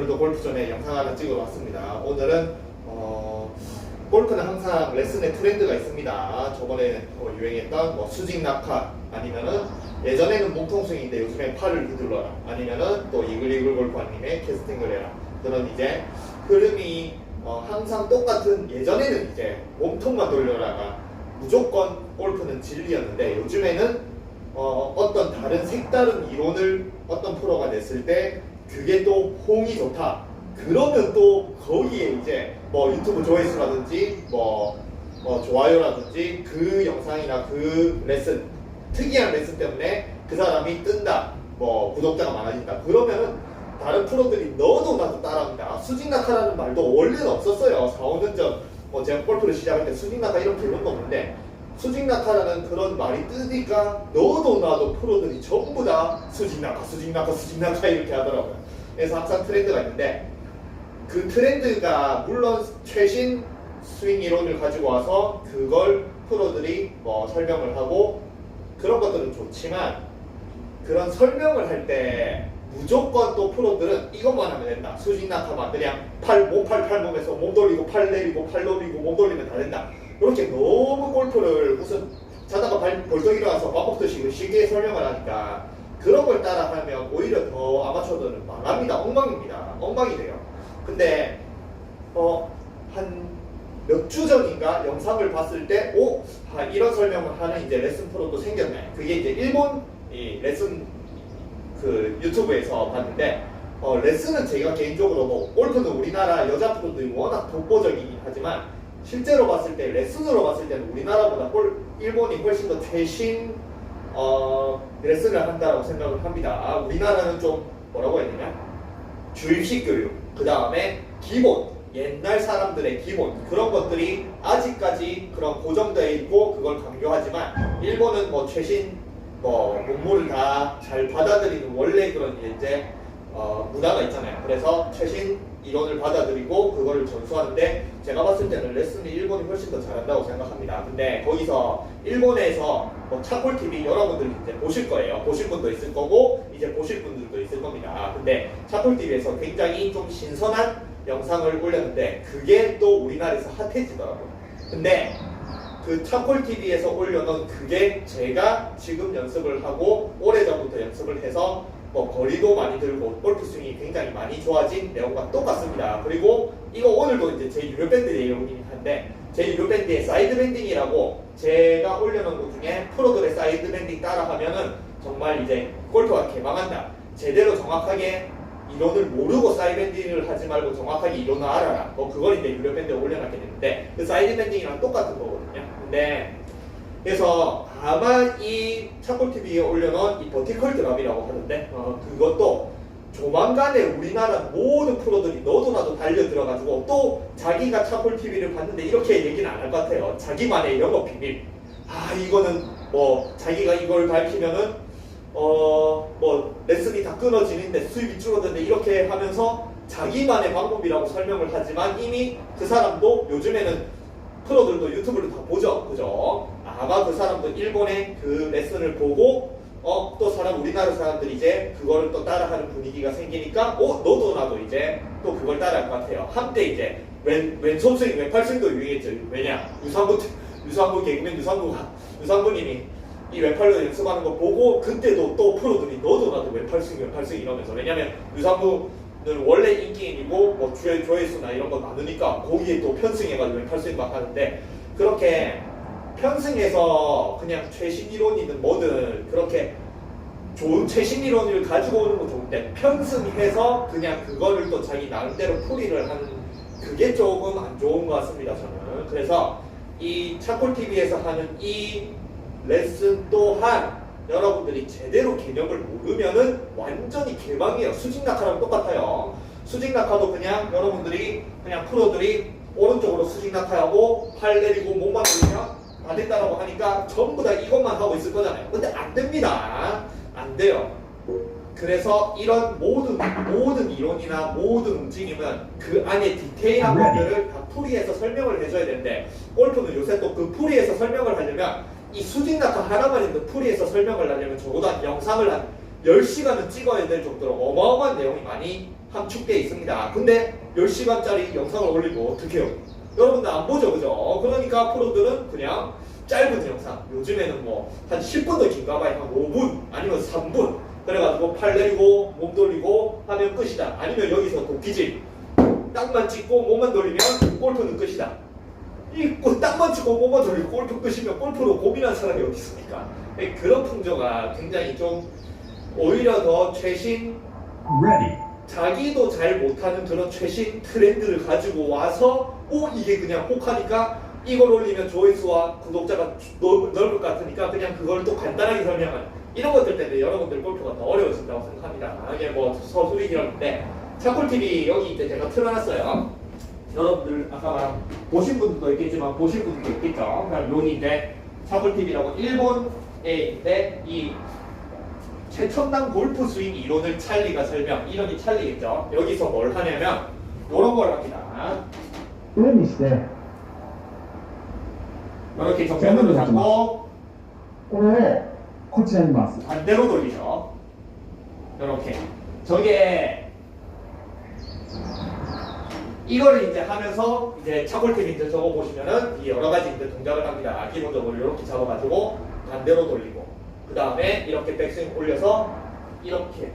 오늘도 골프존에 영상 하나 찍어 왔습니다. 오늘은 골프는 항상 레슨의 트렌드가 있습니다. 저번에 유행했던 수직 낙하, 아니면은 예전에는 몸통스윙인데 요즘에 팔을 휘둘러라, 아니면은 또 이글이글 골프님의 캐스팅을 해라. 그런 이제 흐름이 항상 똑같은, 예전에는 이제 몸통만 돌려라가 무조건 골프는 진리였는데, 요즘에는 어떤 다른 색다른 이론을 어떤 프로가 냈을 때 그게 또 호응이 좋다. 그러면 또 거기에 이제 유튜브 조회수라든지 좋아요라든지 그 영상이나 그 레슨, 특이한 레슨 때문에 그 사람이 뜬다, 구독자가 많아진다. 그러면은 다른 프로들이 너도 나도 따라합니다. 수직낙하라는 말도 원래는 없었어요. 4, 5년 전 제가 골프를 시작할 때 수직낙하 이런 개념도 없는데, 수직낙하라는 그런 말이 뜨니까 너도 나도 프로들이 전부 다 수직낙하 이렇게 하더라고요. 그래서 항상 트렌드가 있는데, 그 트렌드가 물론 최신 스윙 이론을 가지고 와서 그걸 프로들이 설명을 하고 그런 것들은 좋지만, 그런 설명을 할 때 무조건 또 프로들은 이것만 하면 된다. 수직낙하만 그냥 팔몸에서 몸 돌리고 팔 내리고 팔 돌리고 몸 돌리면 다 된다. 이렇게 너무 골프를 무슨 자다가 벌떡 일어나서 밥 먹듯이 쉽게 설명을 하니까 그런 걸 따라하면 오히려 더 아마추어들은 망합니다. 엉망이 돼요. 근데 한 몇 주 전인가 영상을 봤을 때 이런 설명을 하는 이제 레슨 프로도 생겼네. 그게 이제 일본 이 레슨 그 유튜브에서 봤는데, 레슨은 제가 개인적으로 골프는 우리나라 여자 프로들이 워낙 독보적이긴 하지만 실제로 봤을 때, 레슨으로 봤을 때는 우리나라보다 일본이 훨씬 더 최신 레슨을 한다고 생각을 합니다. 우리나라는 좀 뭐라고 해야 되냐, 주입식 교육, 그 다음에 기본, 옛날 사람들의 기본, 그런 것들이 아직까지 그런 고정되어 있고 그걸 강조하지만, 일본은 최신 문물을 다 잘 받아들이는 원래 그런 이제 문화가 있잖아요. 그래서 최신 이론을 받아들이고 그거를 전수하는데, 제가 봤을 때는 레슨이 일본이 훨씬 더 잘한다고 생각합니다. 근데 거기서 일본에서 차콜TV 여러분들 이제 보실 거예요. 보실 분도 있을 거고 이제 보실 분들도 있을 겁니다. 근데 차콜TV에서 굉장히 좀 신선한 영상을 올렸는데 그게 또 우리나라에서 핫해지더라고요. 근데 그 차콜TV에서 올려놓은 그게 제가 지금 연습을 하고 오래전부터 연습을 해서 거리도 많이 들고 골프 스윙이 굉장히 많이 좋아진 내용과 똑같습니다. 그리고 이거 오늘도 이제 제 유료밴드 내용이긴 한데, 제 유료밴드의 사이드 밴딩이라고 제가 올려놓은 것 중에 프로들의 사이드 밴딩 따라하면은 정말 이제 골프가 개망한다. 제대로 정확하게 이론을 모르고 사이드 밴딩을 하지 말고 정확하게 이론을 알아라. 그걸 이제 유료밴드에 올려놨게 되는데, 그 사이드 밴딩이랑 똑같은 거거든요. 근데 그래서 아마 이 차콜TV에 올려놓은 이 버티컬 드랍이라고 하는데, 그것도 조만간에 우리나라 모든 프로들이 너도 나도 달려 들어가지고 또 자기가 차콜TV를 봤는데 이렇게 얘기는 안 할 것 같아요. 자기만의 영업 비밀. 이거는 자기가 이걸 밝히면은 레슨이 다 끊어지는데 수입이 줄어드는데 이렇게 하면서 자기만의 방법이라고 설명을 하지만, 이미 그 사람도 요즘에는 프로들도 유튜브를 다 보죠. 그죠? 아마 그 사람도 일본의 그 레슨을 보고 또 우리나라 사람들이 이제 그거를 또 따라하는 분위기가 생기니까 너도 나도 이제 또 그걸 따라할 것 같아요. 한때 이제 왼손 스윙, 왼팔 스윙도 유행했죠. 왜냐? 유산구 개그맨 유산구님이 이 왼팔로 연습하는 거 보고 그때도 또 프로들이 너도 나도 왼팔 스윙 이러면서, 왜냐면 유산구는 원래 인기인이고 조회수나 이런 거 많으니까 거기에 또 편승해가지고 왼팔 스윙 막 하는데, 그렇게 편승해서 그냥 최신 이론이든 뭐든 그렇게 좋은 최신 이론을 가지고 오는 건 좋은데, 편승해서 그냥 그거를 또 자기 나름대로 풀이를 하는 그게 조금 안 좋은 것 같습니다, 저는. 그래서 이 차콜TV에서 하는 이 레슨 또한 여러분들이 제대로 개념을 모르면은 완전히 개방이에요. 수직낙하랑 똑같아요. 수직낙하도 그냥 여러분들이 그냥 프로들이 오른쪽으로 수직낙하하고 팔 내리고 몸만 돌리면 다 된다라고 하니까 전부 다 이것만 하고 있을 거잖아요. 근데 안 됩니다. 안 돼요. 그래서 이런 모든 이론이나 모든 움직임은 그 안에 디테일한 것들을 다 풀이해서 설명을 해줘야 되는데, 골프는 요새 또 그 풀이해서 설명을 하려면 이 수직낙하 하나만 있는 풀이해서 설명을 하려면 적어도 한 영상을 한 10시간은 찍어야 될 정도로 어마어마한 내용이 많이 함축되어 있습니다. 근데 10시간짜리 영상을 올리고 어떻게 해요? 여러분들 안 보죠, 그죠? 그러니까 프로들은 그냥 짧은 영상, 요즘에는 뭐 한 10분도 긴가 봐요. 한 5분 아니면 3분 그래가지고 팔 내리고 몸 돌리고 하면 끝이다. 아니면 여기서 도끼질 땅만 찍고 몸만 돌리면 골프는 끝이다. 이 땅만 찍고 몸만 돌리고 골프 끝이면 골프로 고민한 사람이 어디 있습니까? 그런 풍조가 굉장히 좀 오히려 더 최신 자기도 잘 못하는 그런 최신 트렌드를 가지고 와서 이게 그냥 혹하니까 이걸 올리면 조회수와 구독자가 넓을 것 같으니까 그냥 그걸 또 간단하게 설명하는 이런 것들 때문에 여러분들 골프가 더 어려워진다고 생각합니다. 이게 뭐 서술이라는데 차골TV 여기 이제 제가 틀어놨어요. 여러분들 아까 말한 보신 분들도 있겠지만 보실 분들도 있겠죠. 여기인데 차골TV라고 일본에 있는데 이 최첨단 골프 스윙 이론을 찰리가 설명, 이름이 찰리겠죠. 여기서 뭘 하냐면 이런 걸 합니다. 이렇게 정면으로 잡고 반대로 돌리죠. 이렇게 저게 이거를 이제 하면서 이제 차골TV 이제 적어 보시면은 여러 가지 이제 동작을 합니다. 기본적으로 이렇게 잡아가지고 반대로 돌리고 그 다음에 이렇게 백스윙 올려서 이렇게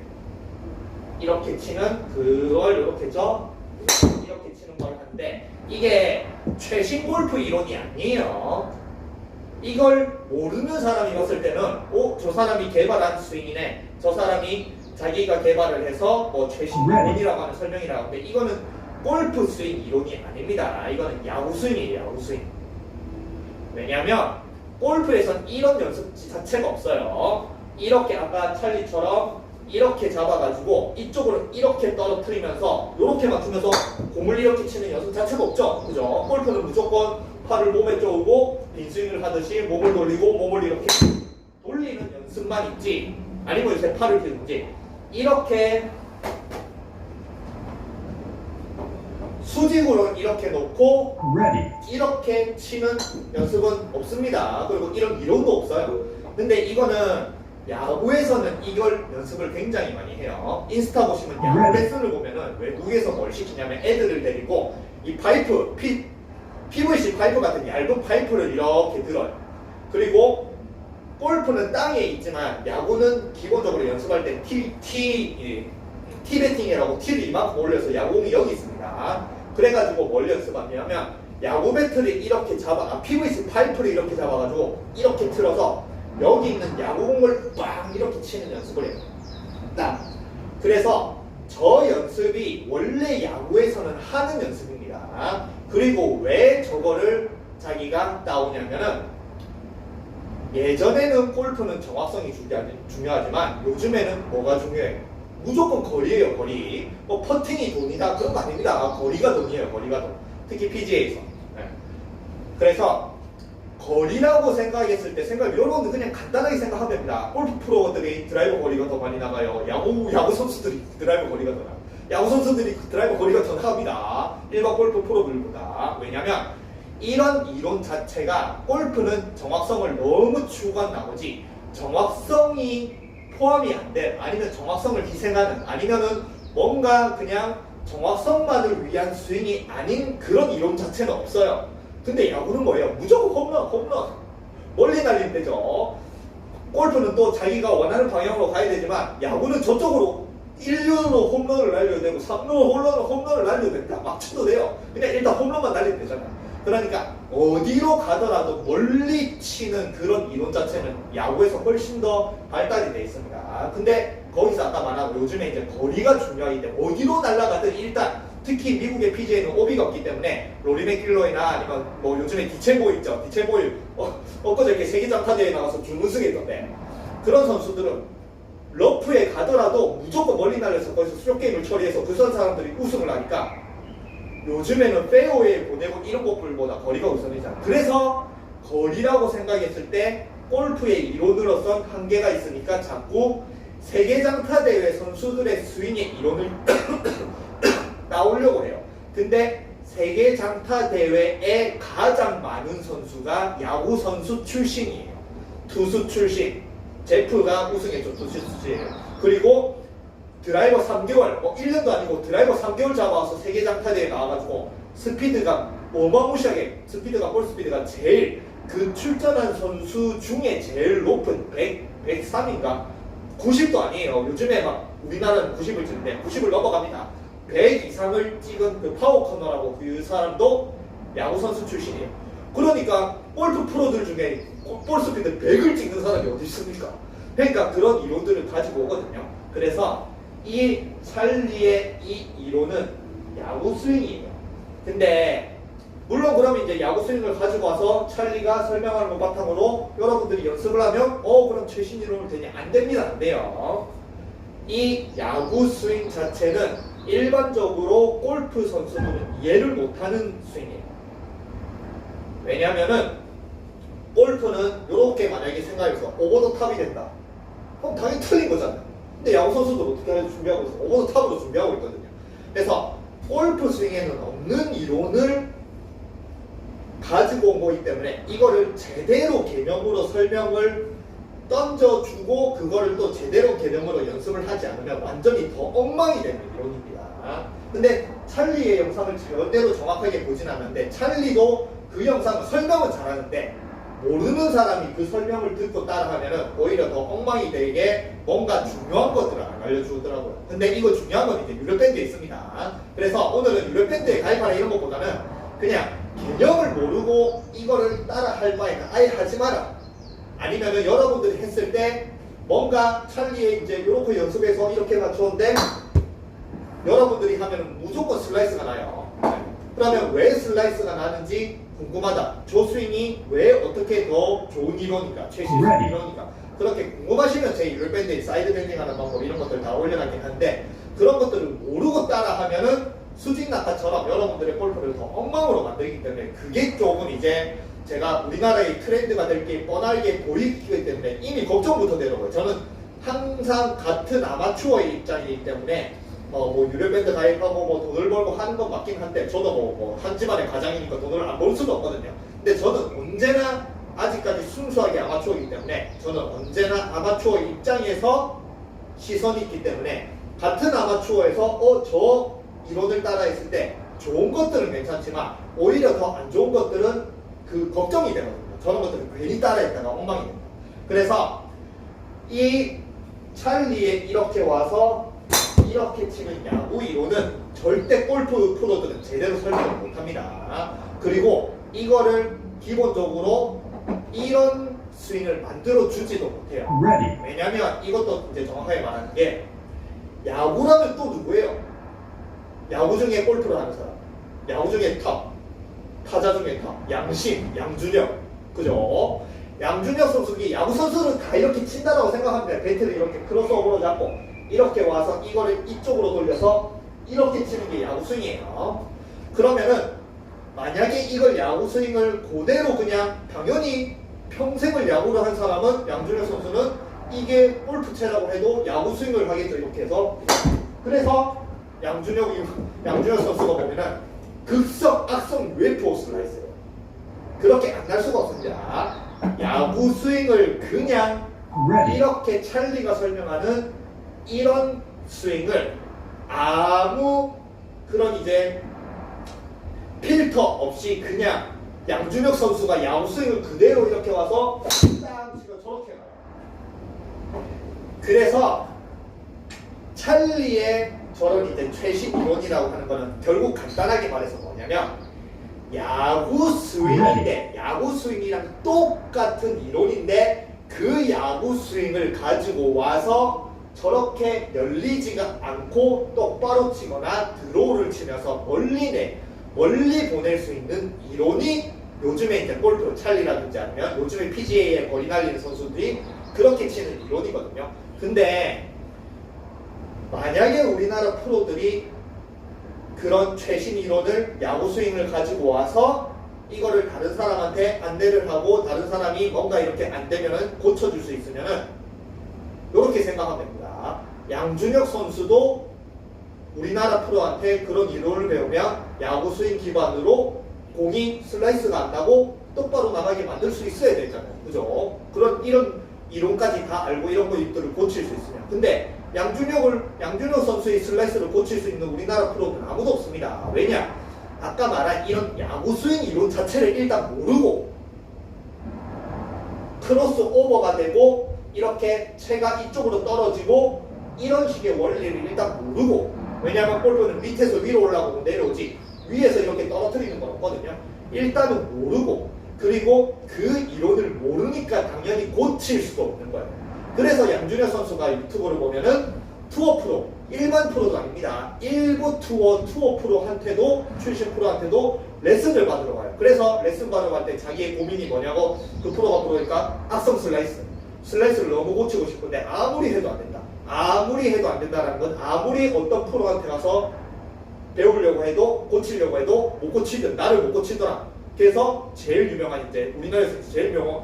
치는 그걸 이렇게 치는 걸 하는데 이게 최신 골프 이론이 아니에요. 이걸 모르는 사람이 봤을 때는 저 사람이 개발한 스윙이네, 저 사람이 자기가 개발을 해서 뭐 최신 이론이라고 하는 설명이라고 하는데 이거는 골프 스윙 이론이 아닙니다. 이거는 야구 스윙이에요. 야구 스윙. 왜냐하면 골프에선 이런 연습 자체가 없어요. 이렇게 아까 찰리처럼 이렇게 잡아가지고 이쪽으로 이렇게 떨어뜨리면서 이렇게 맞추면서 공을 이렇게 치는 연습 자체가 없죠. 그죠? 골프는 무조건 팔을 몸에 쪼고 빈스윙을 하듯이 몸을 돌리고 몸을 이렇게 돌리는 연습만 있지, 아니면 요새 팔을 들든지 이렇게 수직으로 이렇게 놓고 이렇게 치는 연습은 없습니다. 그리고 이런 이론도 없어요. 근데 이거는 야구에서는 이걸 연습을 굉장히 많이 해요. 인스타 보시면 야구 레슨을 보면은 외국에서 뭘 시키냐면 애들을 데리고 이 파이프, PVC 파이프 같은 얇은 파이프를 이렇게 들어요. 그리고 골프는 땅에 있지만 야구는 기본적으로 연습할 때 티베팅이라고 티를 이만큼 올려서 야구공이 여기 있습니다. 그래가지고 뭘 연습하냐면 야구 배트를 이렇게 PVC 파이프를 이렇게 잡아가지고 이렇게 틀어서 여기 있는 야구공을 빵 이렇게 치는 연습을 해요. 딱. 그래서 저 연습이 원래 야구에서는 하는 연습입니다. 그리고 왜 저거를 자기가 따오냐면은 예전에는 골프는 정확성이 중요하지만 요즘에는 뭐가 중요해요? 무조건 거리예요. 거리. 뭐 퍼팅이 돈이다 그런 거 아닙니다. 거리가 돈이에요. 거리가 돈. 특히 PGA에서. 네. 그래서 거리라고 생각했을 때 여러분들 그냥 간단하게 생각하면 됩니다. 골프 프로들이 드라이버 거리가 더 많이 나가요. 야구 선수들이 드라이버 거리가 더 나가요. 야구 선수들이 드라이버 거리가 더 나갑니다. 일반 골프 프로들보다. 왜냐면 이런 이론 자체가 골프는 정확성을 너무 추구한 나머지 정확성이 포함이 안 돼, 아니면 정확성을 희생하는, 아니면은 뭔가 그냥 정확성만을 위한 스윙이 아닌 그런 이론 자체는 없어요. 근데 야구는 뭐예요? 무조건 홈런. 멀리 날리면 되죠. 골프는 또 자기가 원하는 방향으로 가야 되지만 야구는 저쪽으로 1루로 홈런을 날려야 되고 3루로 홈런을 날려야 된다. 맞춰도 돼요. 그냥 일단 홈런만 날리면 되잖아. 그러니까 어디로 가더라도 멀리 치는 그런 이론 자체는 야구에서 훨씬 더 발달이 돼 있습니다. 근데 거기서 아까 말한 요즘에 이제 거리가 중요하기 때문에 어디로 날아가든 일단 특히 미국의 PGA는 오비가 없기 때문에 로리 맥길로이나 아니면 뭐 요즘에 디첸보이 있죠. 디첸보이 엊그제 이렇게 세계장타대회에 나가서 준우승했던데 그런 선수들은 러프에 가더라도 무조건 멀리 날려서 거기서 수력 게임을 처리해서 그 사람들이 우승을 하니까 요즘에는 페어웨이에 보내고 이런 것들보다 거리가 우선이잖아. 그래서 거리라고 생각했을 때 골프의 이론으로선 한계가 있으니까 자꾸 세계장타대회 선수들의 스윙의 이론을 나오려고 해요. 근데 세계장타대회에 가장 많은 선수가 야구 선수 출신이에요. 투수 출신. 제프가 우승했죠. 투수 출신. 그리고 드라이버 3개월, 1년도 아니고 드라이버 3개월 잡아와서 세계 장타대에 나와가지고 스피드가 어마무시하게 스피드가 볼 스피드가 제일 그 출전한 선수 중에 제일 높은 103인가 90도 아니에요. 요즘에 막 우리나라는 90을 찍는데 90을 넘어갑니다. 100 이상을 찍은 그 파워 커너라고 그 사람도 야구 선수 출신이에요. 그러니까 골프 프로들 중에 볼 스피드 100을 찍는 사람이 어디 있습니까? 그러니까 그런 이론들을 가지고 오거든요. 그래서 이 찰리의 이 이론은 야구 스윙이에요. 근데 물론 그러면 이제 야구 스윙을 가지고 와서 찰리가 설명하는 것 바탕으로 여러분들이 연습을 하면 그럼 최신 이론을 되냐? 안 됩니다. 안 돼요. 이 야구 스윙 자체는 일반적으로 골프 선수들은 이해를 못하는 스윙이에요. 왜냐면은 골프는 이렇게 만약에 생각해서 오버 더 탑이 된다. 그럼 당연히 틀린 거잖아요. 근데 야구 선수들 어떻게 하는지 준비하고 있어요. 오버 더 탑으로 준비하고 있거든요. 그래서 골프 스윙에는 없는 이론을 가지고 온 거기 때문에 이거를 제대로 개념으로 설명을 던져주고 그거를 또 제대로 개념으로 연습을 하지 않으면 완전히 더 엉망이 되는 이론입니다. 근데 찰리의 영상을 제대로 정확하게 보진 않는데 찰리도 그 영상을 설명은 잘하는데 모르는 사람이 그 설명을 듣고 따라하면 오히려 더 엉망이 되게 뭔가 중요한 것들을 안 알려주더라고요. 근데 이거 중요한 건 이제 유료밴드에 있습니다. 그래서 오늘은 유료밴드에 가입하라 이런 것보다는 그냥 개념을 모르고 이거를 따라 할 바에는 아예 하지 마라. 아니면은 여러분들이 했을 때 뭔가 찰리에 이제 이렇게 연습해서 이렇게 맞추는데 여러분들이 하면은 무조건 슬라이스가 나요. 그러면 왜 슬라이스가 나는지 궁금하다. 저 스윙이 왜 어떻게 더 좋은 이론인가, 최신 이론인가. 그렇게 궁금하시면 제 유료밴드에 사이드 밴딩 하는 방법 이런 것들 다 올려놨긴 한데 그런 것들을 모르고 따라 하면은 수직 낙하처럼 여러분들의 골프를 더 엉망으로 만들기 때문에 그게 조금 이제 제가 우리나라의 트렌드가 될 게 뻔하게 보이기 때문에 이미 걱정부터 되더라고요. 저는 항상 같은 아마추어의 입장이기 때문에 뭐 유료밴드 가입하고 뭐 돈을 벌고 하는 건 맞긴 한데 저도 뭐 한 집안의 가장이니까 돈을 안 벌 수도 없거든요. 근데 저는 언제나 아직까지 순수하게 아마추어이기 때문에 저는 언제나 아마추어 입장에서 시선이 있기 때문에 같은 아마추어에서 저 이론을 따라 했을 때 좋은 것들은 괜찮지만 오히려 더 안 좋은 것들은 그 걱정이 되거든요. 저런 것들은 괜히 따라 했다가 엉망이 됩니다. 그래서 이 찰리에 이렇게 와서 이렇게 치는 야구 이론은 절대 골프 프로들은 제대로 설명을 못합니다. 그리고 이거를 기본적으로 이런 스윙을 만들어 주지도 못해요. 왜냐면 이것도 이제 정확하게 말하는 게 야구라면 또 누구예요? 야구 중에 골프를 하는 사람, 야구 중에 탑, 타자 중에 탑, 양심, 양준혁, 그죠? 양준혁 선수기 야구 선수는 다 이렇게 친다라고 생각합니다. 배트를 이렇게 크로스오버로 잡고 이렇게 와서 이거를 이쪽으로 돌려서 이렇게 치는 게 야구 스윙이에요. 그러면은 만약에 이걸 야구 스윙을 그대로 그냥 당연히 평생을 야구를 한 사람은 양준혁 선수는 이게 골프채라고 해도 야구 스윙을 하겠죠. 이렇게 해서 그래서 양준혁 선수가 보면은 극성 악성 UFO 슬라이스예요. 그렇게 안 날 수가 없습니다. 야구 스윙을 그냥 이렇게 찰리가 설명하는 이런 스윙을 아무 그런 이제 필터 없이 그냥 양준혁 선수가 야구 스윙을 그대로 이렇게 와서 땅 치고 저렇게 가요. 그래서 찰리의 저런 이제 최신 이론이라고 하는 거는 결국 간단하게 말해서 뭐냐면 야구 스윙인데 야구 스윙이랑 똑같은 이론인데 그 야구 스윙을 가지고 와서 저렇게 열리지가 않고 똑바로 치거나 드로우를 치면서 멀리 보낼 수 있는 이론이 요즘에 이제 골프 찰리라든지 아니면 요즘에 PGA에 거리 날리는 선수들이 그렇게 치는 이론이거든요. 근데 만약에 우리나라 프로들이 그런 최신 이론을 야구 스윙을 가지고 와서 이거를 다른 사람한테 안내를 하고 다른 사람이 뭔가 이렇게 안 되면은 고쳐줄 수 있으면은 이렇게 생각하면 됩니다. 양준혁 선수도 우리나라 프로한테 그런 이론을 배우면 야구 스윙 기반으로 공이 슬라이스가 안 나고 똑바로 나가게 만들 수 있어야 되잖아요. 그죠? 이런 이론까지 다 알고 이런 것들을 고칠 수 있으면. 근데 양준혁 선수의 슬라이스를 고칠 수 있는 우리나라 프로는 아무도 없습니다. 왜냐? 아까 말한 이런 야구 스윙 이론 자체를 일단 모르고 크로스 오버가 되고 이렇게 채가 이쪽으로 떨어지고 이런 식의 원리를 일단 모르고, 왜냐하면 골프는 밑에서 위로 올라오고 내려오지 위에서 이렇게 떨어뜨리는 건 없거든요. 일단은 모르고, 그리고 그 이론을 모르니까 당연히 고칠 수도 없는 거예요. 그래서 양준혁 선수가 유튜브를 보면은 투어 프로, 일반 프로도 아닙니다. 일부 투어 프로한테도, 출신 프로한테도 레슨을 받으러 가요. 그래서 레슨 받으러 갈 때 자기의 고민이 뭐냐고 그 프로가 물어보니까 악성 슬라이스를 너무 고치고 싶은데 아무리 해도 안 된다. 아무리 해도 안 된다는 건 아무리 어떤 프로한테 가서 배우려고 해도 고치려고 해도 못 고치든 나를 못 고치더라. 그래서 제일 유명한 이제 우리나라에서 제일 유명한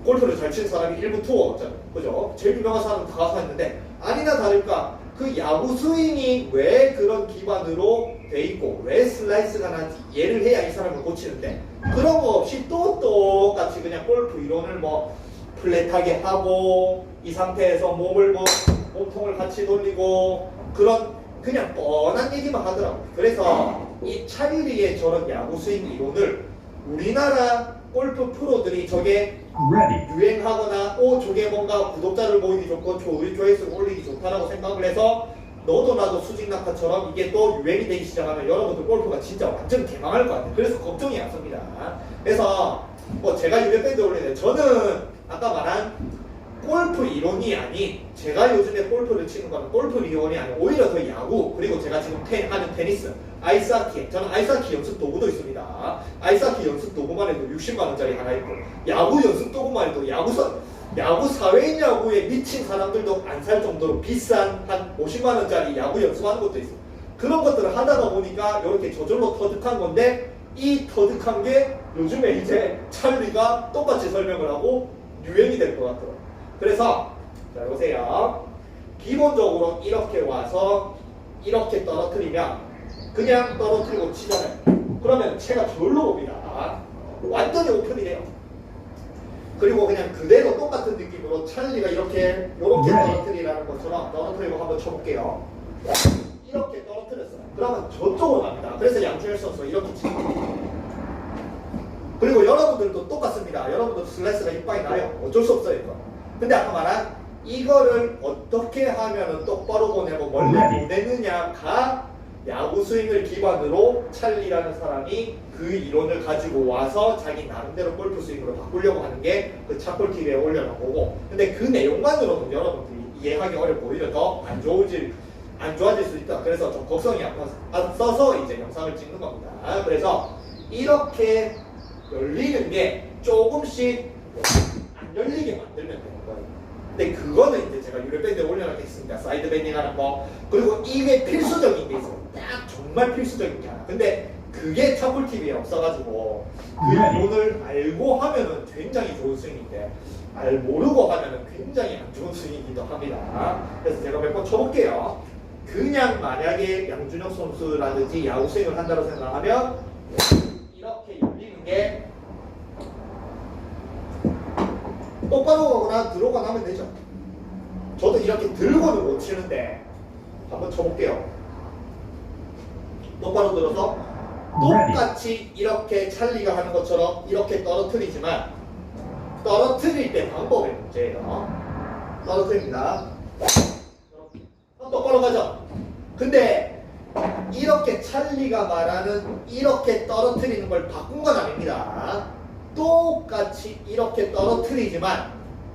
골프를 잘 치는 사람이 일부 투어잖아요. 그죠? 제일 유명한 사람은 다 가서 했는데 아니나 다를까 그 야구 스윙이 왜 그런 기반으로 돼 있고 왜 슬라이스가 나는지 이해를 해야 이 사람을 고치는데 그런 거 없이 또 똑같이 그냥 골프 이론을 뭐 플랫하게 하고 이 상태에서 몸통을 같이 돌리고 그런 그냥 뻔한 얘기만 하더라고요. 그래서 이 찰리의 저런 야구 스윙 이론을 우리나라 골프 프로들이 저게 유행하거나 저게 뭔가 구독자를 모이기 좋고 조회수를 올리기 좋다라고 생각을 해서 너도 나도 수직낙하처럼 이게 또 유행이 되기 시작하면 여러분들 골프가 진짜 완전 개망할 것 같아요. 그래서 걱정이 앞섭니다. 그래서 뭐 제가 유래밴드 올리는데 저는 아까 말한 골프 이론이 아닌 제가 요즘에 골프를 치는 거는 골프 이론이 아닌 오히려 더 야구 그리고 제가 지금 하는 테니스 아이스하키 저는 아이스하키 연습 도구도 있습니다. 아이스하키 연습 도구만 해도 60만원짜리 하나 있고 야구 연습 도구만 해도 야구 사회인 야구에 미친 사람들도 안 살 정도로 비싼 한 50만원짜리 야구 연습하는 것도 있어요. 그런 것들을 하다가 보니까 이렇게 저절로 터득한 건데 이 터득한 게 요즘에 이제 찰리가 똑같이 설명을 하고 유행이 될 것 같더라고요. 그래서 자 보세요. 기본적으로 이렇게 와서 이렇게 떨어뜨리면 그냥 떨어뜨리고 치잖아요. 그러면 채가 절로 옵니다. 완전히 오픈이 돼요. 그리고 그냥 그대로 똑같은 느낌으로 찰리가 이렇게 떨어뜨리라는 것처럼 떨어뜨리고 한번 쳐볼게요. 이렇게 떨어뜨렸어요. 그러면 저쪽으로 갑니다. 그래서 양준혁 선수 이렇게 칩니다. 그리고 여러분들도 똑같습니다. 여러분들도 슬라이스가 이빨이 나요. 어쩔 수 없어요 이거. 근데 아까 말한 이거를 어떻게 하면 똑바로 보내고 멀리 보내느냐가 야구 스윙을 기반으로 찰리라는 사람이 그 이론을 가지고 와서 자기 나름대로 골프 스윙으로 바꾸려고 하는 게 그 차골TV에 올려놓은 거고, 근데 그 내용만으로는 여러분들이 이해하기 어렵고 오히려 더 안 좋아질 수 있다. 그래서 좀 걱정이 앞서서 이제 영상을 찍는 겁니다. 그래서 이렇게 열리는 게 조금씩 안 열리게 만들면 되는 거예요. 근데 그거는 이제 제가 유래밴드에 올려놓겠습니다. 사이드 밴딩 하는 거. 그리고 이게 필수적인 게 있어요. 딱 정말 필수적인 게 하나. 근데 그게 차골TV에 없어가지고 그 이론을 알고 하면은 굉장히 좋은 스윙인데 모르고 하면은 굉장히 안 좋은 스윙이기도 합니다. 그래서 제가 몇 번 쳐볼게요. 그냥 만약에 양준혁 선수라든지 야구 스윙을 한다고 생각하면 이렇게 열리는 게 똑바로 가거나 들어가나 하면 되죠. 저도 이렇게 들고는 못 치는데 한번 쳐볼게요. 똑바로 들어서 똑같이 이렇게 찰리가 하는 것처럼 이렇게 떨어뜨리지만 떨어뜨릴 때 방법의 문제예요. 떨어뜨립니다. 똑바로 가죠. 근데 이렇게 찰리가 말하는 이렇게 떨어뜨리는 걸 바꾼 건 아닙니다. 똑같이 이렇게 떨어뜨리지만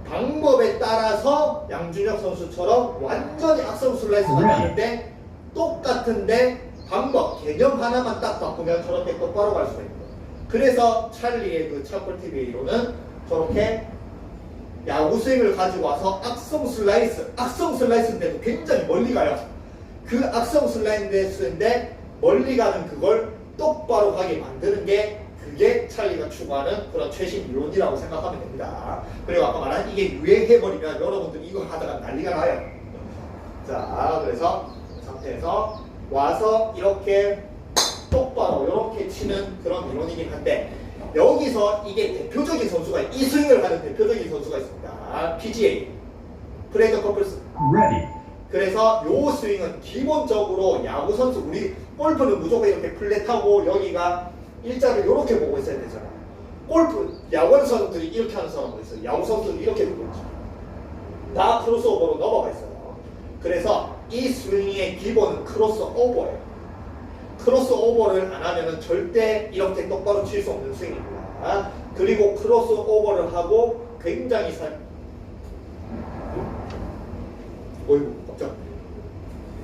방법에 따라서 양준혁 선수처럼 완전히 악성 슬라이스가 나는데 똑같은데 방법, 개념 하나만 딱 바꾸면 저렇게 똑바로 갈 수가 있는 거예요. 그래서 찰리의 그 차골TV의 이론은 저렇게 야구 스윙을 가지고 와서 악성 슬라이스인데도 굉장히 멀리 가요. 그 악성 슬라이스인데 멀리 가는 그걸 똑바로 가게 만드는 게 그게 찰리가 추구하는 그런 최신 이론이라고 생각하면 됩니다. 그리고 아까 말한 이게 유행해버리면 여러분들 이거 하다가 난리가 나요. 자, 그래서 이 상태에서 와서 이렇게 똑바로 이렇게 치는 그런 이론이긴 한데 여기서 이게 대표적인 선수가 이 스윙을 하는 대표적인 선수가 있습니다. PGA 프레이저 커플스. 그래서 요 스윙은 기본적으로 야구 선수, 우리 골프는 무조건 이렇게 플랫하고 여기가 일자를 이렇게 보고 있어야 되잖아. 골프, 야구 선수들이 이렇게 하는 사람도 있어요. 야구 선수들이 이렇게 보고 있죠. 다 크로스오버로 넘어가 있어요. 그래서 이 스윙의 기본은 크로스오버예요. 크로스오버를 안 하면은 절대 이렇게 똑바로 칠 수 없는 스윙입니다. 그리고 크로스오버를 하고 굉장히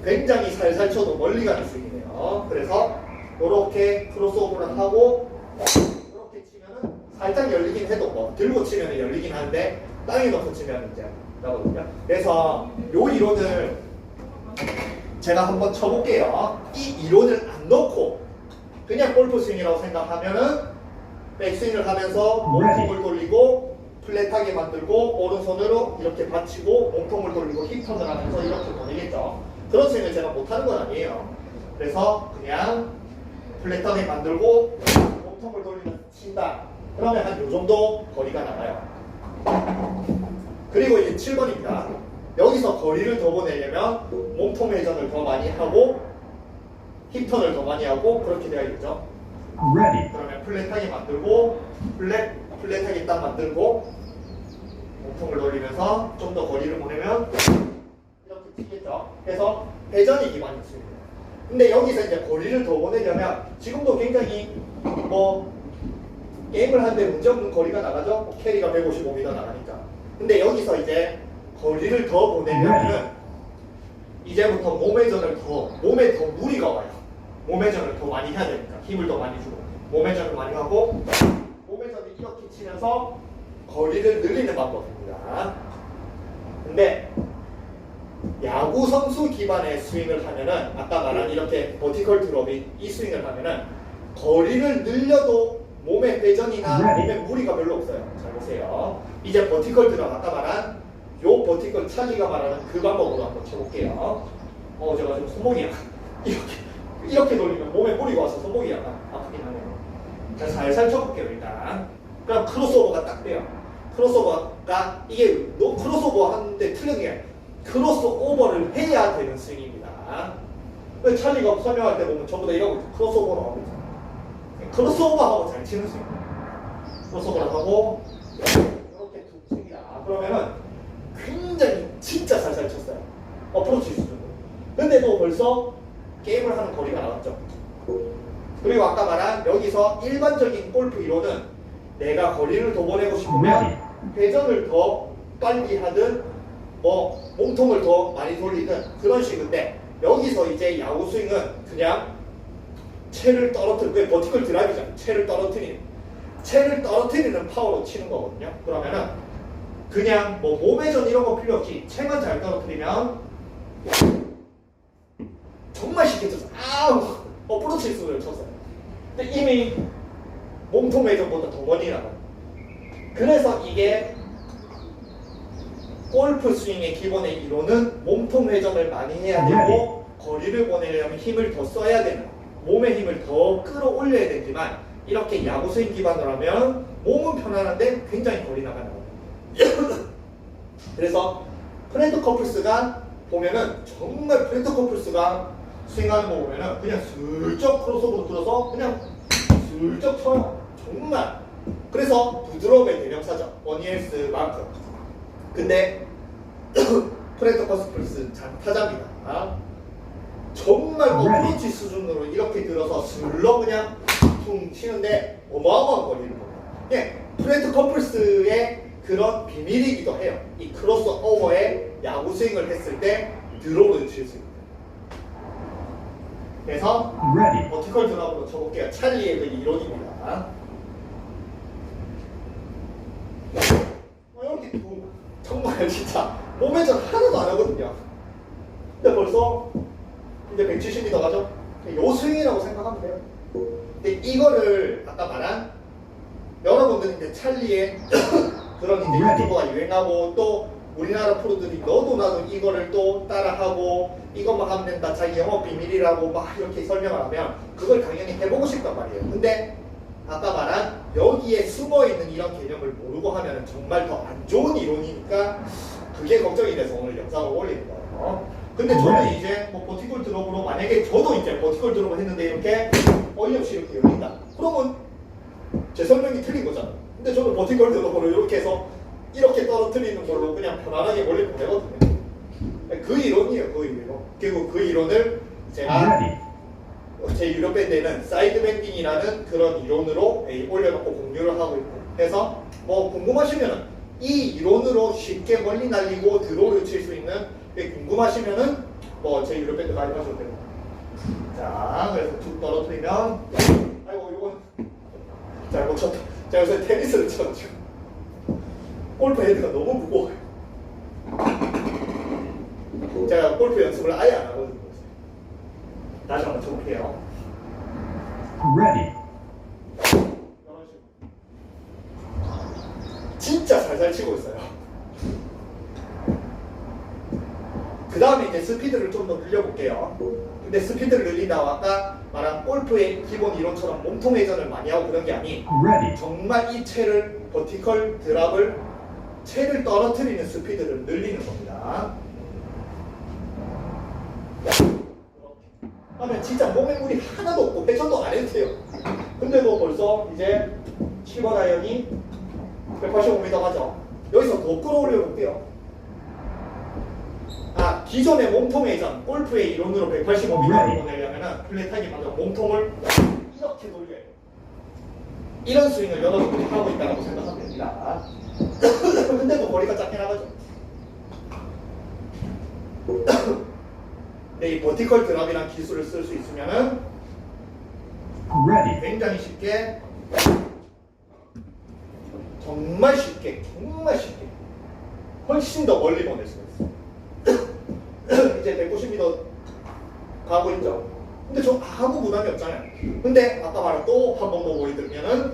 굉장히 살살 쳐도 멀리 가는 스윙이에요. 그래서 이렇게 크로스오버를 하고 이렇게 치면은 살짝 열리긴 해도 뭐 들고 치면 열리긴 하는데 땅에 놓고 치면 이제 나거든요. 그래서 요 이론을 제가 한번 쳐볼게요. 이 이론을 안 넣고 그냥 골프 스윙이라고 생각하면은 백스윙을 하면서 몸통을 돌리고 플랫하게 만들고 오른손으로 이렇게 받치고 몸통을 돌리고 힙턴을 하면서 이렇게 보내겠죠. 그런 스윙을 제가 못하는 건 아니에요. 그래서 그냥 플랫하게 만들고 몸통을 돌리면서 친다. 그러면 한 요 정도 거리가 나가요. 그리고 이제 7번입니다. 여기서 거리를 더 보내려면 몸통 회전을 더 많이 하고 힙턴을 더 많이 하고 그렇게 돼야겠죠. 그러면 플랫하게 만들고 플랫하게 딱 만들고 몸통을 돌리면서 좀 더 거리를 보내면 이렇게 치겠죠. 그래서 회전이 기반이 있습니다. 근데 여기서 이제 거리를 더 보내려면 지금도 굉장히 뭐 게임을 하는데 문제없는 거리가 나가죠. 캐리가 155m 나가니까. 근데 여기서 이제 거리를 더 보내려면 이제부터 몸에 더 무리가 와요. 몸 회전을 더 많이 해야 되니까 힘을 더 많이 주고 몸 회전을 많이 하고 몸 회전을 이렇게 치면서 거리를 늘리는 방법입니다. 근데 야구 선수 기반의 스윙을 하면은 아까 말한 이렇게 버티컬 드롭이 이 스윙을 하면은 거리를 늘려도 몸의 회전이나 몸의 무리가 별로 없어요. 잘 보세요. 이제 버티컬 드롭 아까 말한 요 버티컬 찰리가 말하는 그 방법으로 한번 쳐볼게요. 제가 지금 손목이 약간 이렇게 돌리면 몸에 무리가 와서 손목이 약간 아프긴 하네요. 자, 살살 쳐볼게요. 일단 그럼 크로스오버가 딱 돼요. 크로스오버가 이게 크로스오버 하는데 틀린 게 크로스오버를 해야 되는 스윙입니다. 찰리가 설명할 때 보면 전부 다 이러고 크로스오버로 하고 있잖아요. 크로스오버하고 잘 치는 스윙. 크로스오버를 하고 이렇게 툭 칩니다. 그러면은 굉장히 진짜 살살 쳤어요. 어프로치 수준으로. 근데도 벌써 게임을 하는 거리가 나왔죠. 그리고 아까 말한 여기서 일반적인 골프 이론은 내가 거리를 더 보내고 싶으면 회전을 더 빨리 하든 뭐 몸통을 더 많이 돌리든 그런 식인데 여기서 이제 야구 스윙은 그냥 채를 떨어뜨리는 버티컬 드라이브잖아요. 채를 떨어뜨리는 파워로 치는 거거든요. 그러면은 그냥 뭐 몸회전 이런 거 필요 없이 채만 잘 떨어뜨리면 정말 쉽게 쳤어요. 어프로치 수를 쳤어요. 근데 이미 몸통 회전보다 더 멀리 나가요. 그래서 이게 골프 스윙의 기본의 이론은 몸통 회전을 많이 해야 되고 거리를 보내려면 힘을 더 써야 되는 몸의 힘을 더 끌어올려야 되지만 이렇게 야구 스윙 기반으로 하면 몸은 편안한데 굉장히 거리 나가는 거예요. 그래서 프렌드 커플스가 보면은 정말 프렌드 커플스가 스윙하는 거 보면은 그냥 슬쩍 크로스오버로 들어서 그냥 슬쩍 쳐요. 정말. 그래서 부드러움의 대명사죠. 버니엘스 만큼. 근데 프렌드 커플스 장타자입니다. 정말 어프로치 수준으로 이렇게 들어서 슬러 그냥 퉁 치는데 어마어마한 거리를 보내요. 예, 프렌드 커플스의 그런 비밀이기도 해요. 이 크로스오버에 야구 스윙을 했을 때 드로우를 칠 수 있습니다. 그래서 버티컬 드랍으로 쳐볼게요. 찰리의 그 이론입니다. 이렇게 정말 진짜 몸회전 하나도 안 하거든요. 근데 벌써 이제 170m 가죠? 요 스윙이라고 생각하면 돼요. 근데 이거를 아까 말한 여러분들이 이제 찰리의 그런 이제 유튜버가 유행하고 또 우리나라 프로들이 너도 나도 이거를 또 따라하고 이것만 하면 된다 자기 영업 비밀이라고 막 이렇게 설명을 하면 그걸 당연히 해보고 싶단 말이에요. 근데 아까 말한 여기에 숨어있는 이런 개념을 모르고 하면 정말 더 안 좋은 이론이니까 그게 걱정이 돼서 오늘 영상을 올리는 거예요. 근데 저는 이제 뭐 버티컬 드롭으로 만약에 저도 이제 버티컬 드롭을 했는데 이렇게 어이없이 이렇게 열린다. 그러면 제 설명이 틀린 거잖아. 근데 저는 버티컬 드롭으로 이렇게 해서 이렇게 떨어뜨리는 걸로 그냥 편안하게 멀리 보내거든요. 그 이론이에요, 그 이론. 그리고 그 이론을 제가 제 유료 밴드에는 사이드 밴딩이라는 그런 이론으로 올려놓고 공유를 하고 있고 해서 뭐 궁금하시면은 이 이론으로 쉽게 멀리 날리고 드로우를 칠 수 있는 궁금하시면은 뭐 제 유료 밴드 가입하셔도 됩니다. 자, 그래서 툭 떨어뜨리면 아이고 이건 잘못 쳤다. 제가 요새 테니스를 쳐가지고 골프 헤드가 너무 무거워요. 제가 골프 연습을 아예 안 하거든요. 다시 한번 쳐볼게요. Ready. 이런 식으로. 진짜 살살 치고 있어요. 그 다음에 이제 스피드를 좀 더 늘려볼게요. 근데 스피드를 늘린다고 아까 말한 골프의 기본 이론처럼 몸통 회전을 많이 하고 그런 게 아닌 Ready. 정말 이 채를 버티컬 드랍을 채를 떨어뜨리는 스피드를 늘리는 겁니다. 하면 진짜 몸에 무리 하나도 없고 회전도 안 해도 돼요. 근데도 벌써 이제 실버 다이언이 185m 가죠. 여기서 더 끌어올려 볼게요. 아, 기존의 몸통 회전, 골프의 이론으로 185m를 보내려면 플랫하게 맞아 몸통을 이렇게 돌려야 돼요. 이런 스윙을 여러분들이 하고 있다고 생각하면 됩니다. 근데도 거리가 작게 나가죠. 근데 이 버티컬 드랍이라는 기술을 쓸 수 있으면은 Ready. 굉장히 쉽게, 정말 쉽게 훨씬 더 멀리 보낼 수가 있어요. 이제 190m 가고 있죠. 근데 저 아무 부담이 없잖아요. 근데 아까 말한 또 한 번 더 보여드리면은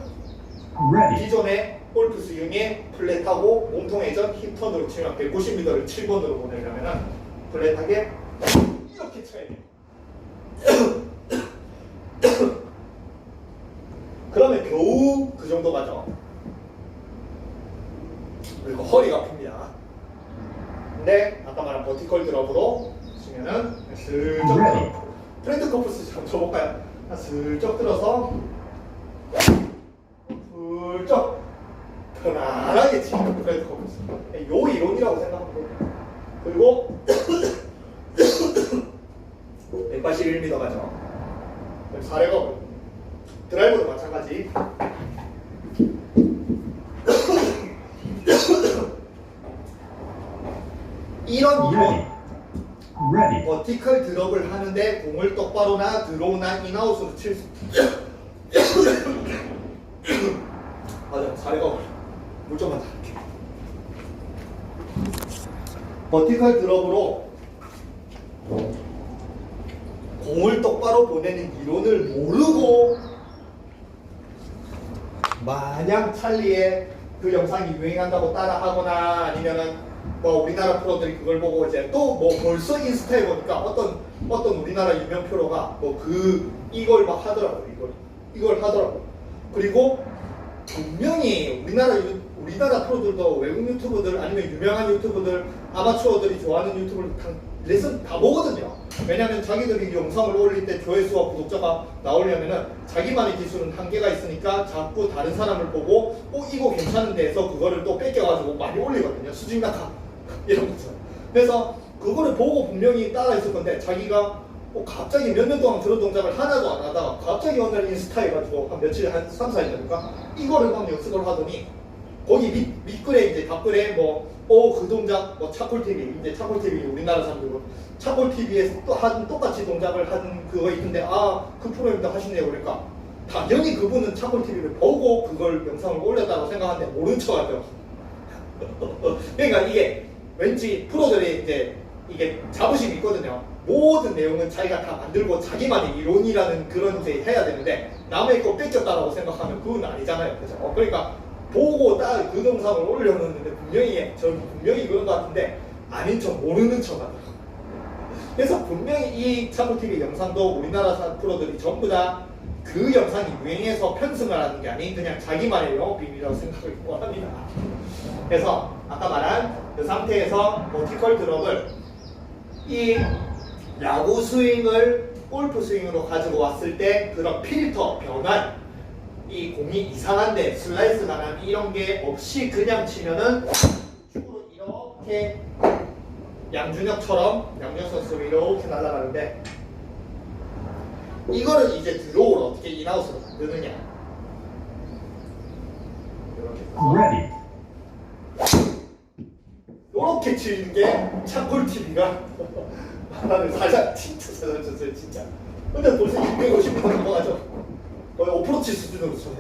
Ready. 기존의 골프 스윙에 플랫하고 몸통 회전 힙턴으로 치면 190m를 7번으로 보내려면은 플랫하게 이렇게 쳐야 돼요. 그러면 겨우 그 정도 가죠. 그리고 허리가 아픕니다. 근데 아까 말한 버티컬 드롭으로 치면은 슬쩍 들어. 프렌드 커플스 한번 쳐볼까요? 슬쩍 들어서 슬쩍 편안하게 치는 프렌드 커플스. 요 이론이라고 생각하면 돼요. 그리고 181m 가죠. 사례가 드라이버도 마찬가지. 이런 이론, Ready. 버티컬 드롭을 하는데 공을 똑바로나 드로우나 인아웃으로 칠 수. 맞아, 사례가 물 좀만 달게. 버티컬 드롭으로 공을 똑바로 보내는 이론을 모르고 마냥 찰리의 그 영상이 유행한다고 따라하거나 아니면은 뭐 우리나라 프로들이 그걸 보고 이제 또 뭐 벌써 인스타에 보니까 어떤 우리나라 유명 프로가 뭐 이걸 막 하더라고요. 이걸 하더라고요. 그리고 분명히 우리나라 프로들도 외국 유튜브들 아니면 유명한 유튜브들 아마추어들이 좋아하는 유튜브를 레슨 다 보거든요. 왜냐면 자기들이 영상을 올릴 때 조회수와 구독자가 나오려면은 자기만의 기술은 한계가 있으니까 자꾸 다른 사람을 보고 이거 괜찮은데 해서 그거를 또 뺏겨가지고 많이 올리거든요. 수직 낙하 이런 것처럼. 그래서 그거를 보고 분명히 따라했을 건데 자기가 갑자기 몇 년 동안 그런 동작을 하나도 안 하다가 갑자기 어느 날 인스타 해가지고 한 며칠 한 3, 4일 되니까 이거를 막 연습을 하더니 거기 밑글에 이제 답글에 그 동작 차콜TV 이제 차콜TV 우리나라 사람들은 차콜TV에서 또 한 똑같이 동작을 한 그거 있는데 그 프로그램도 하시네요. 그러니까 당연히 그분은 차콜TV를 보고 그걸 영상을 올렸다고 생각하는데 모른 척 하죠. 그러니까 이게 왠지 프로들이 이제 이게 자부심이 있거든요. 모든 내용은 자기가 다 만들고 자기만의 이론이라는 그런 이제 해야 되는데 남의 거 뺏겼다라고 생각하면 그건 아니잖아요. 그죠? 그러니까 보고 딱 그 영상을 올려놓는데 저는 분명히 그런 것 같은데 아닌 척 모르는 척 하더라고요. 그래서 분명히 이 차콜TV 영상도 우리나라 프로들이 전부 다 그 영상이 유행해서 편승을 하는 게 아닌 그냥 자기만의 영업 비밀이라고 생각을 합니다. 그래서 아까 말한 그 상태에서 버티컬 드롭을 이 야구 스윙을 골프 스윙으로 가지고 왔을 때 그런 필터, 변환, 이 공이 이상한데 슬라이스 나는 이런 게 없이 그냥 치면은 우측으로 이렇게 양준혁처럼 양준혁 선수로 이렇게 날아가는데 이거를 이제 드로우로 어떻게 인아웃으로 만드느냐 이렇게 해서 Ready. 이렇게 치는 게 창골 TV가 나는 살짝 진짜 잘 쳤어요 진짜. 근데 벌써 250m 넘어가죠. 거의 어프로치 수준으로 쳤네.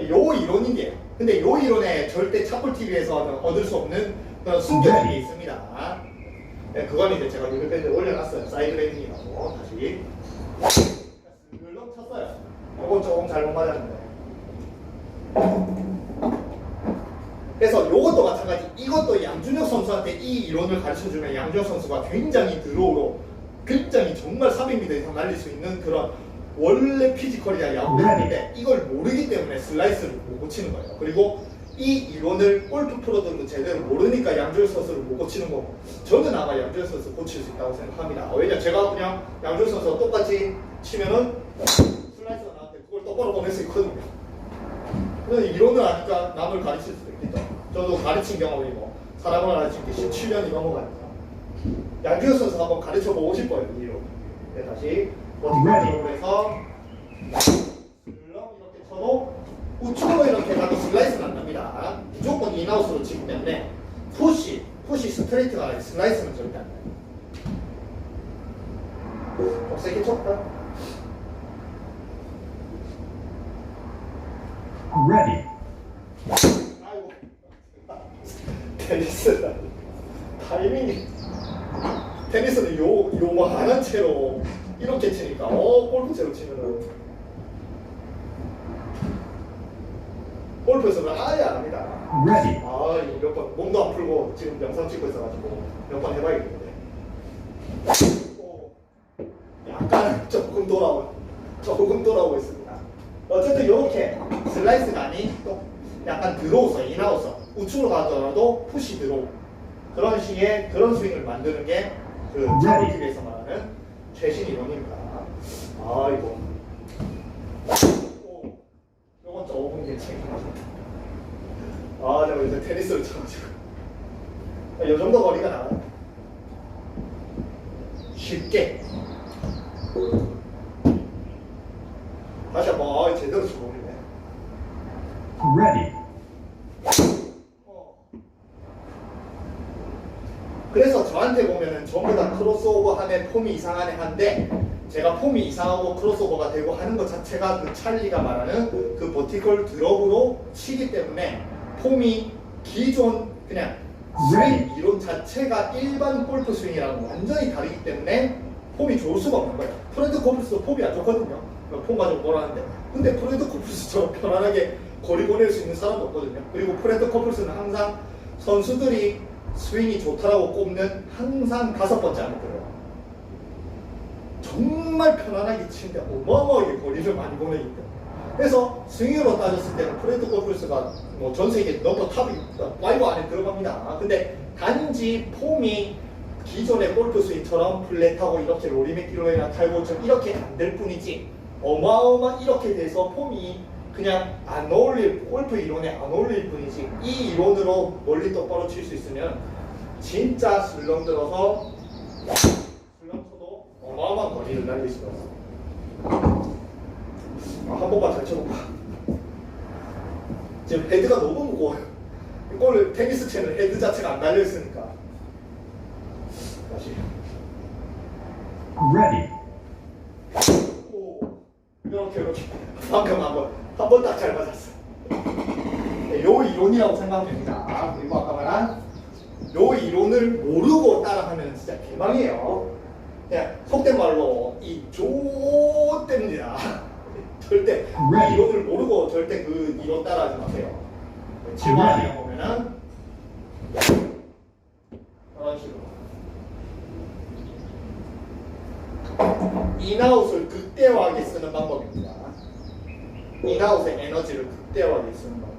요 이론인데요. 근데 요 이론에 절대 창골 TV에서는 얻을 수 없는 그런 숨겨진 게 있습니다. 네, 그건 이제 제가 유튜브에 올려놨어요. 사이드 랜딩이라고 다시 슬렁 쳤어요. 요건 조금 잘못 맞았는데. 그래서 요것도 마찬가지. 이것도 양준혁 선수한테 이 이론을 가르쳐주면 양준혁 선수가 굉장히 드로우로 굉장히 정말 400m 이상 날릴 수 있는 그런 원래 피지컬이야 야구인데 이걸 모르기 때문에 슬라이스를 못 고치는 거예요. 그리고 이 이론을 골프 프로들도 제대로 모르니까 양준혁 선수를 못 고치는 거고 저는 아마 양준혁 선수 고칠 수 있다고 생각합니다. 왜냐 제가 그냥 양준혁 선수가 똑같이 치면은 슬라이스가 나한테 그걸 똑바로 보낼 수 있거든요. 그래서 이론을 아니까 남을 가르칠 수도 있겠죠. 저도 가르친 경험이 뭐 사람을 가르친 게 17년이 넘어가니까 양준혁 선수 한번 가르쳐 보고 싶어요. 이 이론. 네, 다시 버티컬으로 해서 슬렁 이렇게 쳐도 우측으로 이렇게 가도 슬라이스는 안 납니다. 무조건 인아웃으로 치기 때문에 푸시 스트레이트가 아니라 슬라이스는 절대 안 나요. 세게 쳤다. Ready. 아이고 테니스 타이밍이 테니스는 요만한 채로 이렇게 치니까 골프채로 치면은 골프에서는 아예 안 합니다. Ready. 아 이거 몇 번 몸도 안 풀고 지금 영상 찍고 있어가지고 몇 번 해봐야겠는데 약간 조금 돌아오고 있습니다. 어쨌든 이렇게 슬라이스가 아닌 또 약간 드로우서 인아웃서 우측으로 가더라도 푸시 드로우 그런 식의 그런 스윙을 만드는 게 그 TV에서 말하는 최신 이론입니다. 아 이거 요건 조금 괜찮긴 하죠. 제가 요새 테니스를 쳐가지고 이 정도 거리가 나와요. 쉽게 다시 한번 제대로 쳐보겠네. Ready. 그래서 저한테 보면은 전부 다 크로스오버 하면 폼이 이상하네 한데 제가 폼이 이상하고 크로스오버가 되고 하는 것 자체가 그 찰리가 말하는 그 버티컬 드롭으로 치기 때문에 폼이 기존 그냥 스윙 이론 자체가 일반 골프 스윙이랑 완전히 다르기 때문에 폼이 좋을 수가 없는 거예요. 프레드 코플스도 폼이 안 좋거든요. 폼 가지고 뭐라는데 근데 프레드 코플스처럼 편안하게 거리 보낼 수 있는 사람도 없거든요. 그리고 프레드 코플스는 항상 선수들이 스윙이 좋다라고 꼽는 항상 5번째 안에 들어요. 정말 편안하게 치는데 어마어마하게 거리를 많이 보내기 때문에 그래서 스윙으로 따졌을 때는 프레드 코플스가 뭐 전 세계 넘버 탑이 5 안에 들어갑니다. 근데 단지 폼이 기존의 골프 스윙처럼 플랫하고 이렇게 로리맥길로이나 탈고처럼 이렇게 안 될 뿐이지 어마어마 이렇게 돼서 폼이 그냥 안 어울릴 골프 이론에 안 어울릴 뿐이지 이 이론으로 멀리 똑바로 칠 수 있으면 진짜 슬렁 들어서 슬렁 쳐도 어마어마한 거리를 날릴 수가 있어. 한 번만 잘 쳐볼까? 지금 헤드가 너무 무거워요. 이걸 테니스 채는 헤드 자체가 안 달려 있으니까. 다시. Ready. 이렇게 방금 한 번 딱 잘 맞았어. 네, 요 이론이라고 생각하면 됩니다. 그리고 아까 말한 요 이론을 모르고 따라하면 진짜 개망이에요. 그냥 속된 말로 이 좆됩니다. 절대 이 이론을 모르고 절대 그 이론 따라하지 마세요. 7번에 보면은 이런 식으로 인아웃을 극대화하게 쓰는 방법입니다. 인아웃의 에너지를 극대화하게 쓰는 방법.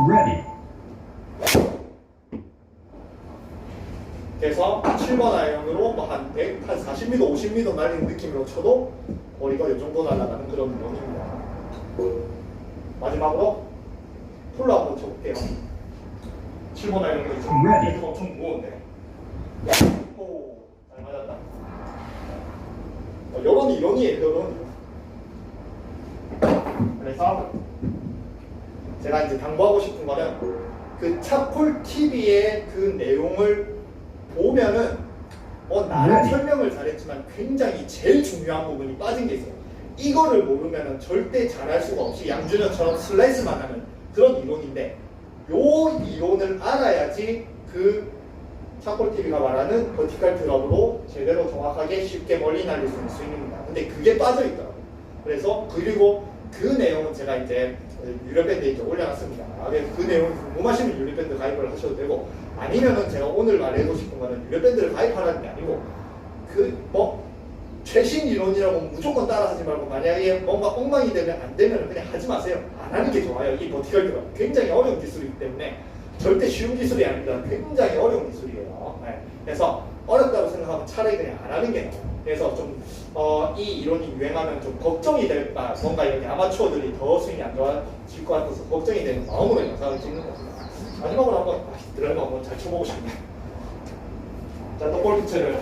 Ready. 그래서 7번 아이언으로 뭐한 100, 한 40m, 50m 날리는 느낌으로 쳐도 거리가 이 정도 날아가는 그런 이론입니다. 마지막으로 풀로 한번 쳐볼게요. 7번 아이언으로 좀 Ready. 엄청 무거운데. 오, 잘 맞았다. 이런 이론이에요, 이런 이론. 그래서 제가 이제 당부하고 싶은 거는 그 차콜 TV의 그 내용을 보면은 나는 네. 설명을 잘했지만 굉장히 제일 중요한 부분이 빠진 게 있어요. 이거를 모르면은 절대 잘할 수가 없이 양준혁처럼 슬라이스만 하는 그런 이론인데 요 이론을 알아야지 그 차콜 TV가 말하는 버티컬 드롭으로 제대로 정확하게 쉽게 멀리 날릴 수 있는 스윙입니다. 근데 그게 빠져 있더라고요. 그래서 그리고 그 내용은 제가 이제 유료밴드에 이제 올려놨습니다. 그래서 그 내용 궁금하시면 유료밴드 가입을 하셔도 되고 아니면은 제가 오늘 말해주고 싶은 거는 유료밴드를 가입하라는 게 아니고 그 뭐 최신 이론이라고 무조건 따라하지 말고 만약에 뭔가 엉망이 되면 안 되면 그냥 하지 마세요. 안 하는 게 좋아요. 이 버티컬 드롭 굉장히 어려운 기술이기 때문에 절대 쉬운 기술이 아닙니다. 굉장히 어려운 기술이에요. 네. 그래서 어렵다고 생각하면 차라리 그냥 안 하는 게 나아요. 그래서 좀 이 이론이 유행하면 좀 걱정이 될까, 뭔가 이렇게 아마추어들이 더 스윙이 안 좋아질 것 같아서 걱정이 되는 마음으로 영상을 찍는 겁니다. 마지막으로 한번 드라이버 한번 잘 쳐보고 싶네요. 자, 또 골프채를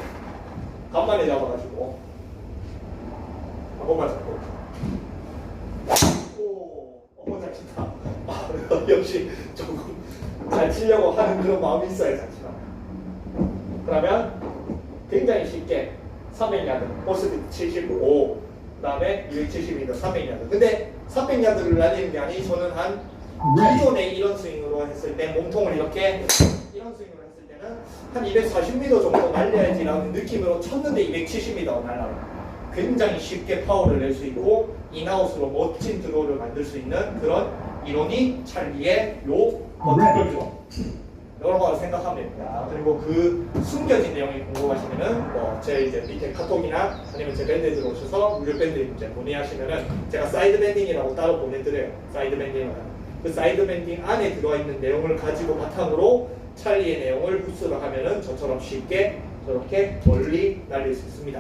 간만에 잡아가지고 한 번만 잡고. 오, 잘 친다. 역시 조금 잘 치려고 하는 그런 마음이 있어야 잘 치나. 그러면 굉장히 쉽게 300야드, 포스트 75, 그 다음에 270m 300야드. 근데 300야드를 날리는 게 아니, 저는 한 기존에 이런 스윙으로 했을 때 몸통을 이렇게 이런 스윙으로 했을 때는 한 240m 정도 날려야지라는 느낌으로 쳤는데 270m 날라요. 굉장히 쉽게 파워를 낼 수 있고 인아웃으로 멋진 드로우를 만들 수 있는 그런 이론이 찰리의 요 버티컬 드로우. 여러 번 생각하면 됩니다. 그리고 그 숨겨진 내용이 궁금하시면은 제 이제 밑에 카톡이나 아니면 제 밴드에 들어오셔서 무료 밴드 이제 문의하시면은 제가 사이드 밴딩이라고 따로 보내드려요. 사이드 밴딩은 그 사이드 밴딩 안에 들어와 있는 내용을 가지고 바탕으로 찰리의 내용을 흡수를 하면은 저처럼 쉽게 저렇게 멀리 날릴 수 있습니다.